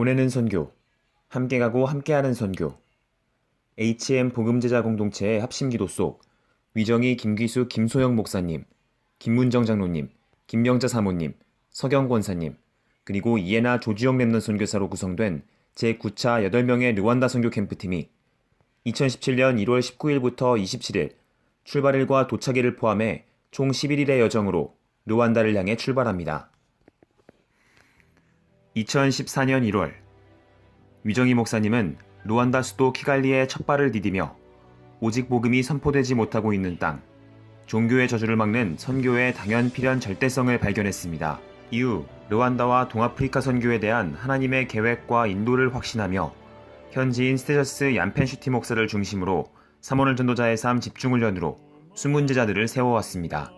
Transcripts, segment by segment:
보내는 선교, 함께 가고 함께하는 선교. HM 복음제자 공동체의 합심기도 속 위정희 김귀수 김소영 목사님, 김문정 장로님, 김명자 사모님, 서경 권사님, 그리고 이해나 조주영 랩넌 선교사로 구성된 제9차 8명의 르완다 선교 캠프팀이 2017년 1월 19일부터 27일 출발일과 도착일을 포함해 총 11일의 여정으로 르완다를 향해 출발합니다. 2014년 1월 위정희 목사님은 루안다 수도 키갈리에 첫 발을 디디며 오직 복음이 선포되지 못하고 있는 땅, 종교의 저주를 막는 선교의 당연 필연 절대성을 발견했습니다. 이후 르완다와 동아프리카 선교에 대한 하나님의 계획과 인도를 확신하며 현지인 스테저스 얀펜슈티 목사를 중심으로 사모늘 전도자의 삶 집중훈련으로 숨은 제자들을 세워왔습니다.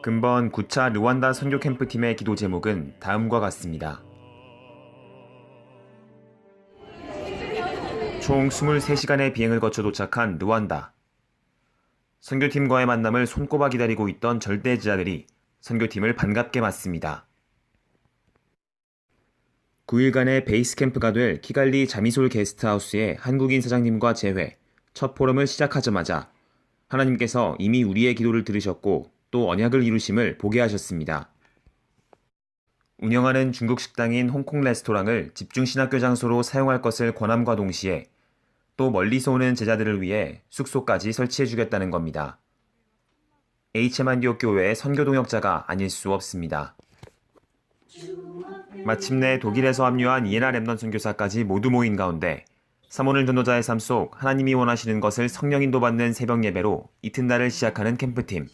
근본 9차 르완다 선교 캠프팀의 기도 제목은 다음과 같습니다. 총 23시간의 비행을 거쳐 도착한 르완다. 선교팀과의 만남을 손꼽아 기다리고 있던 절대 제자들이 선교팀을 반갑게 맞습니다. 9일간의 베이스 캠프가 될 키갈리 자미솔 게스트하우스의 한국인 사장님과 재회, 첫 포럼을 시작하자마자 하나님께서 이미 우리의 기도를 들으셨고 또 언약을 이루심을 보게 하셨습니다. 운영하는 중국 식당인 홍콩 레스토랑을 집중신학교 장소로 사용할 것을 권함과 동시에 또 멀리서 오는 제자들을 위해 숙소까지 설치해주겠다는 겁니다. HM 안디옥 교회의 선교 동역자가 아닐 수 없습니다. 마침내 독일에서 합류한 이해나 랩넌 선교사까지 모두 모인 가운데 사모늘 전도자의 삶 속 하나님이 원하시는 것을 성령 인도받는 새벽 예배로 이튿날을 시작하는 캠프팀.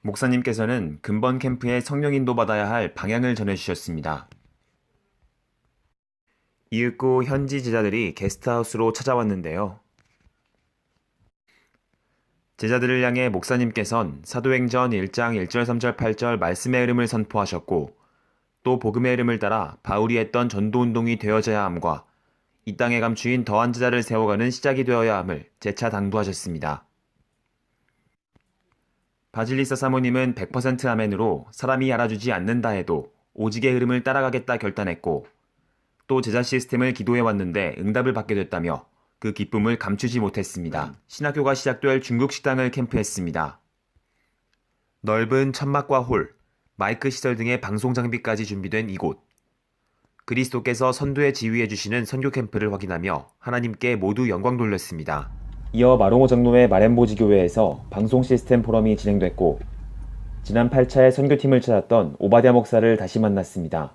목사님께서는 근본 캠프에 성령 인도받아야 할 방향을 전해주셨습니다. 이윽고 현지 제자들이 게스트하우스로 찾아왔는데요. 제자들을 향해 목사님께선 사도행전 1장 1절 3절 8절 말씀의 흐름을 선포하셨고 또 복음의 흐름을 따라 바울이 했던 전도운동이 되어져야 함과 이 땅에 감추인 더한 제자를 세워가는 시작이 되어야 함을 재차 당부하셨습니다. 바질리사 사모님은 100% 아멘으로 사람이 알아주지 않는다 해도 오직의 흐름을 따라가겠다 결단했고 또 제자 시스템을 기도해왔는데 응답을 받게 됐다며 그 기쁨을 감추지 못했습니다. 신학교가 시작될 중국 식당을 캠프했습니다. 넓은 천막과 홀, 마이크 시설 등의 방송 장비까지 준비된 이곳. 그리스도께서 선두에 지휘해 주시는 선교 캠프를 확인하며 하나님께 모두 영광 돌렸습니다. 이어 마롱호 장로의 마렘보지 교회에서 방송 시스템 포럼이 진행됐고 지난 8차의 선교팀을 찾았던 오바댜 목사를 다시 만났습니다.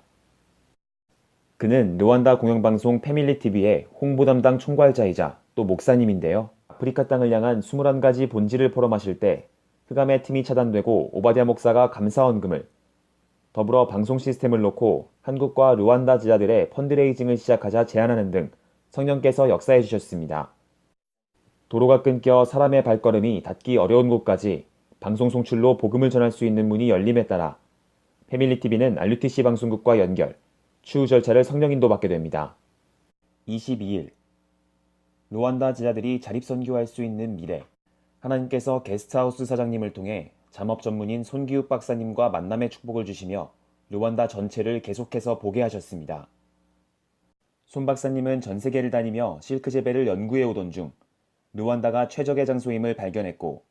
그는 르완다 공영방송 패밀리TV의 홍보 담당 총괄자이자 또 목사님인데요. 아프리카 땅을 향한 21가지 본질을 포럼하실 때 흑암의 팀이 차단되고 오바댜 목사가 감사헌금을 더불어 방송 시스템을 놓고 한국과 르완다 제자들의 펀드레이징을 시작하자 제안하는 등 성령께서 역사해 주셨습니다. 도로가 끊겨 사람의 발걸음이 닿기 어려운 곳까지 방송 송출로 복음을 전할 수 있는 문이 열림에 따라 패밀리TV는 RUTC 방송국과 연결, 추후 절차를 성령 인도받게 됩니다. 22일 르완다 제자들이 자립선교할 수 있는 미래. 하나님께서 게스트하우스 사장님을 통해 잠업 전문인 손기욱 박사님과 만남의 축복을 주시며 르완다 전체를 계속해서 보게 하셨습니다. 손 박사님은 전 세계를 다니며 실크 재배를 연구해 오던 중 르완다가 최적의 장소임을 발견했고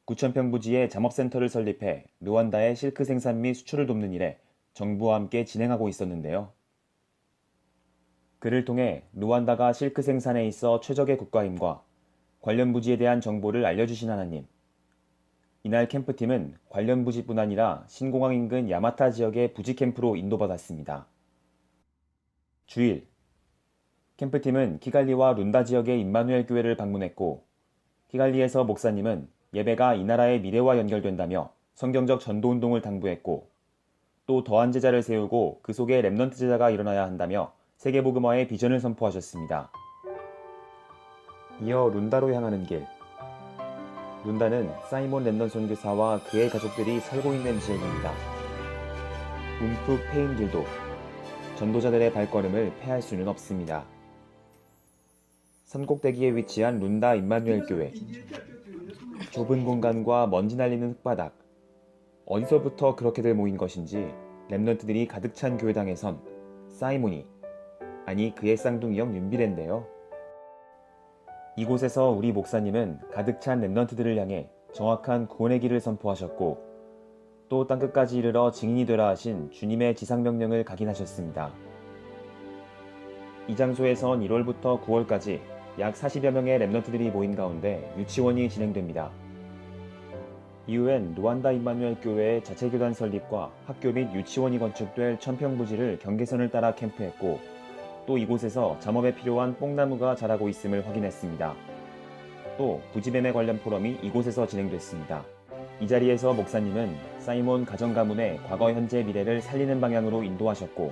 9,000평 부지에 잠업센터를 설립해 르완다의 실크 생산 및 수출을 돕는 일에 정부와 함께 진행하고 있었는데요. 그를 통해 르완다가 실크 생산에 있어 최적의 국가임과 관련 부지에 대한 정보를 알려주신 하나님. 이날 캠프팀은 관련 부지뿐 아니라 신공항 인근 야마타 지역의 부지 캠프로 인도받았습니다. 주일 캠프팀은 키갈리와 룬다 지역의 임마누엘 교회를 방문했고 키갈리에서 목사님은 예배가 이 나라의 미래와 연결된다며 성경적 전도운동을 당부했고 또 더한 제자를 세우고 그 속에 렘넌트 제자가 일어나야 한다며 세계복음화의 비전을 선포하셨습니다. 이어 룬다로 향하는 길. 룬다는 사이몬 랩넌 선교사와 그의 가족들이 살고 있는 지역입니다. 움푹 패인 길도 전도자들의 발걸음을 패할 수는 없습니다. 산꼭대기에 위치한 룬다 임마누엘 교회. 좁은 공간과 먼지 날리는 흙바닥. 어디서부터 그렇게들 모인 것인지 랩런트들이 가득 찬 교회당에선 사이몬이, 아니 그의 쌍둥이 형 윤비래인데요. 이곳에서 우리 목사님은 가득 찬 랩런트들을 향해 정확한 구원의 길을 선포하셨고 또 땅끝까지 이르러 증인이 되라 하신 주님의 지상명령을 각인하셨습니다. 이 장소에선 1월부터 9월까지 약 40여 명의 랩런트들이 모인 가운데 유치원이 진행됩니다. 이후엔 루안다 임마누엘 교회의 자체교단 설립과 학교 및 유치원이 건축될 천평 부지를 경계선을 따라 캠프했고 또 이곳에서 잠업에 필요한 뽕나무가 자라고 있음을 확인했습니다. 또 부지뱀에 관련 포럼이 이곳에서 진행됐습니다. 이 자리에서 목사님은 사이몬 가정가문의 과거 현재 미래를 살리는 방향으로 인도하셨고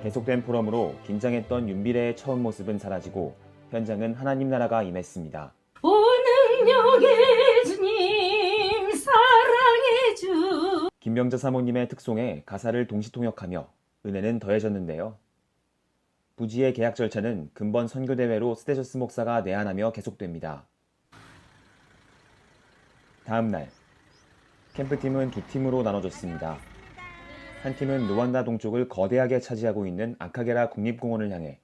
계속된 포럼으로 긴장했던 윤비래의 처음 모습은 사라지고 현장은 하나님 나라가 임했습니다. 오 능력의 주님 사랑의 주. 김병자 사모님의 특송에 가사를 동시통역하며 은혜는 더해졌는데요. 부지의 계약 절차는 근본 선교대회로 스테저스 목사가 내한하며 계속됩니다. 다음날 캠프팀은 두 팀으로 나눠졌습니다. 한 팀은 루안다 동쪽을 거대하게 차지하고 있는 아카게라 국립공원을 향해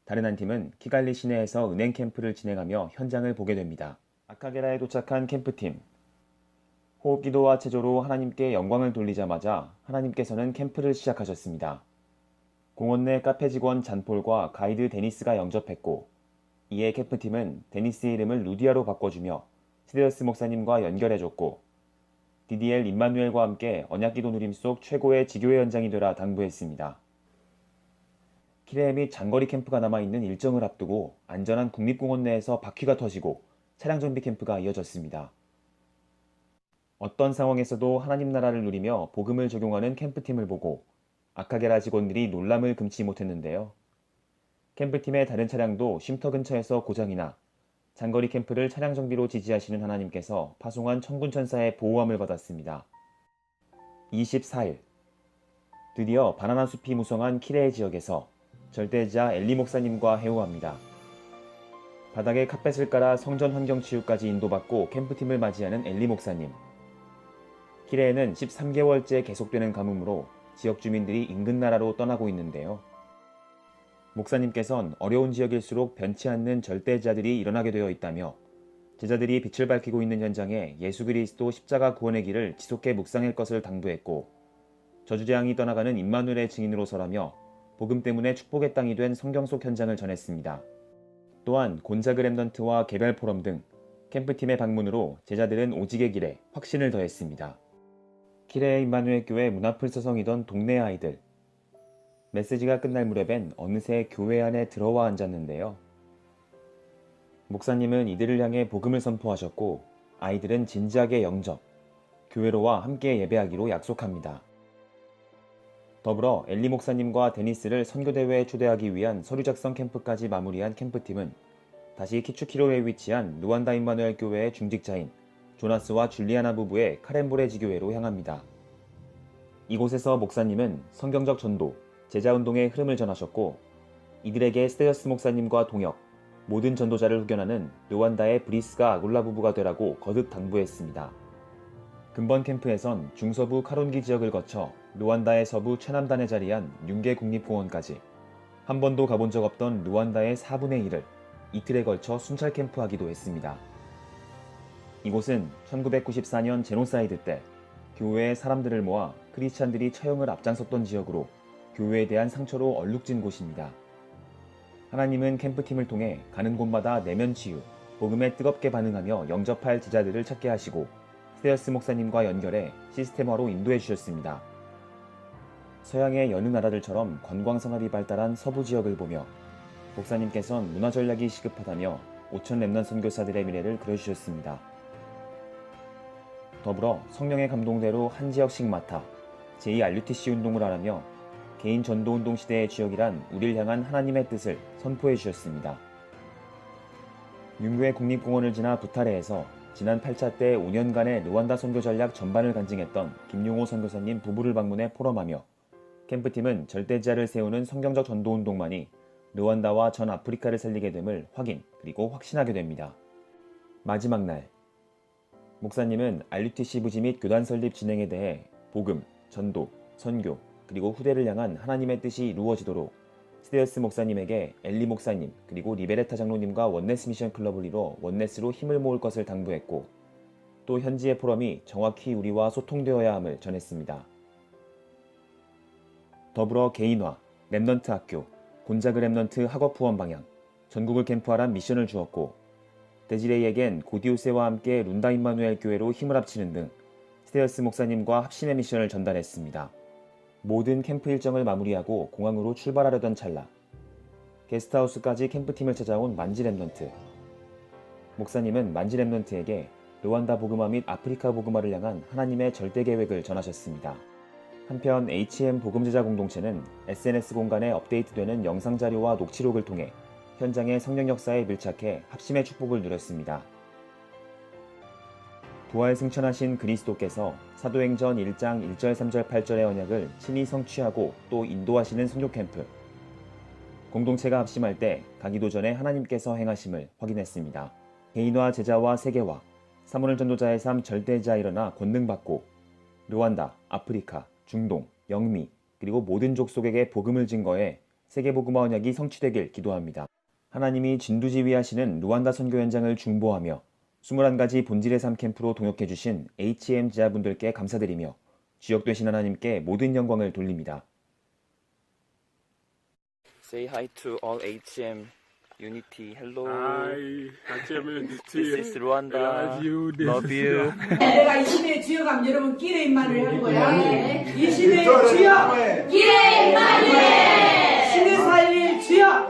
다른 한 팀은 키갈리 시내에서 은행 캠프를 진행하며 현장을 보게 됩니다. 아카게라에 도착한 캠프팀. 호흡기도와 체조로 하나님께 영광을 돌리자마자 하나님께서는 캠프를 시작하셨습니다. 공원 내 카페 직원 잔폴과 가이드 데니스가 영접했고 이에 캠프팀은 데니스의 이름을 루디아로 바꿔주며 스데어스 목사님과 연결해줬고 디디엘 임마누엘과 함께 언약기도 누림 속 최고의 지교회 현장이 되라 당부했습니다. 키레 및 장거리 캠프가 남아있는 일정을 앞두고 안전한 국립공원 내에서 바퀴가 터지고 차량 정비 캠프가 이어졌습니다. 어떤 상황에서도 하나님 나라를 누리며 복음을 적용하는 캠프팀을 보고 아카게라 직원들이 놀람을 금치 못했는데요. 캠프팀의 다른 차량도 쉼터 근처에서 고장이나 장거리 캠프를 차량 정비로 지지하시는 하나님께서 파송한 천군천사의 보호함을 받았습니다. 24일 드디어 바나나 숲이 무성한 키레 지역에서 절대자 엘리 목사님과 회우합니다. 바닥에 카펫을 깔아 성전 환경 치유까지 인도받고 캠프팀을 맞이하는 엘리 목사님. 키레에는 13개월째 계속되는 가뭄으로 지역 주민들이 인근 나라로 떠나고 있는데요. 목사님께선 어려운 지역일수록 변치 않는 절대자들이 일어나게 되어 있다며 제자들이 빛을 밝히고 있는 현장에 예수 그리스도 십자가 구원의 길을 지속해 묵상할 것을 당부했고 저주재앙이 떠나가는 임마누엘의 증인으로 서라며 복음 때문에 축복의 땅이 된 성경 속 현장을 전했습니다. 또한 곤자그 랩런트와 개별 포럼 등 캠프팀의 방문으로 제자들은 오직의 길에 확신을 더했습니다. 키레 임마누엘 교회 문 앞을 서성이던 동네 아이들. 메시지가 끝날 무렵엔 어느새 교회 안에 들어와 앉았는데요. 목사님은 이들을 향해 복음을 선포하셨고 아이들은 진지하게 영접, 교회로와 함께 예배하기로 약속합니다. 더불어 엘리 목사님과 데니스를 선교대회에 초대하기 위한 서류 작성 캠프까지 마무리한 캠프팀은 다시 키추키로에 위치한 루안다 임마누엘 교회의 중직자인 조나스와 줄리아나 부부의 카렌보레 지교회로 향합니다. 이곳에서 목사님은 성경적 전도, 제자운동의 흐름을 전하셨고 이들에게 스테저스 목사님과 동역, 모든 전도자를 후견하는 루안다의 브리스가 아굴라 부부가 되라고 거듭 당부했습니다. 근본 캠프에선 중서부 카론기 지역을 거쳐 루안다의 서부 최남단에 자리한 융게 국립공원까지 한 번도 가본 적 없던 루안다의 4분의 1을 이틀에 걸쳐 순찰 캠프하기도 했습니다. 이곳은 1994년 제노사이드 때 교회의 사람들을 모아 크리스찬들이 처형을 앞장섰던 지역으로 교회에 대한 상처로 얼룩진 곳입니다. 하나님은 캠프팀을 통해 가는 곳마다 내면 치유, 복음에 뜨겁게 반응하며 영접할 제자들을 찾게 하시고 스테어스 목사님과 연결해 시스템화로 인도해 주셨습니다. 서양의 여느 나라들처럼 관광산업이 발달한 서부 지역을 보며 목사님께서는 문화전략이 시급하다며 5천 랩넌트 선교사들의 미래를 그려주셨습니다. 더불어 성령의 감동대로 한 지역씩 맡아 제2RUTC 운동을 하라며 개인 전도운동 시대의 주역이란 우리를 향한 하나님의 뜻을 선포해 주셨습니다. 융구의 국립공원을 지나 부타레에서 지난 8차 때 5년간의 루안다 선교 전략 전반을 간증했던 김용호 선교사님 부부를 방문해 포럼하며 캠프팀은 절대자를 세우는 성경적 전도운동만이 루안다와 전 아프리카를 살리게 됨을 확인 그리고 확신하게 됩니다. 마지막 날 목사님은 RUTC 부지 및 교단 설립 진행에 대해 복음, 전도, 선교, 그리고 후대를 향한 하나님의 뜻이 이루어지도록 스테어스 목사님에게 엘리 목사님 그리고 리베레타 장로님과 원네스 미션 클럽을 이뤄 원네스로 힘을 모을 것을 당부했고 또 현지의 포럼이 정확히 우리와 소통되어야 함을 전했습니다. 더불어 개인화, 랩넌트 학교, 곤자그 랩넌트 학업 후원 방향, 전국을 캠프하란 미션을 주었고 데지레이에겐 고디오세와 함께 룬다 임마누엘 교회로 힘을 합치는 등 스테어스 목사님과 합심의 미션을 전달했습니다. 모든 캠프 일정을 마무리하고 공항으로 출발하려던 찰나 게스트하우스까지 캠프팀을 찾아온 만지 랩넌트. 목사님은 만지 랩넌트에게 르완다 복음화 및 아프리카 복음화를 향한 하나님의 절대 계획을 전하셨습니다. 한편 HM 복음제자 공동체는 SNS 공간에 업데이트되는 영상자료와 녹취록을 통해 현장의 성령 역사에 밀착해 합심의 축복을 누렸습니다. 부활 승천하신 그리스도께서 사도행전 1장 1절 3절 8절의 언약을 친히 성취하고 또 인도하시는 선교 캠프. 공동체가 합심할 때 가기도 전에 하나님께서 행하심을 확인했습니다. 개인화 제자와 세계화, 사무엘 전도자의 삶 절대자 일어나 권능받고 르완다, 아프리카, 중동, 영미 그리고 모든 족속에게 복음을 증거해 세계복음화 언약이 성취되길 기도합니다. 하나님이 진두지휘하시는 르완다 선교 현장을 중보하며 21가지 본질의 삶 캠프로 동역해주신 HM 지자분들께 감사드리며 주역 되신 하나님께 모든 영광을 돌립니다. Say hi to all HM Unity. Hello. Hi, HM This is Rwanda. Love you. Love you. 내가 이 시대의 주여감 여러분 길의 임마누엘 할 거야. 이 시대의 주여 길의 임마누엘 신의 살릴 주여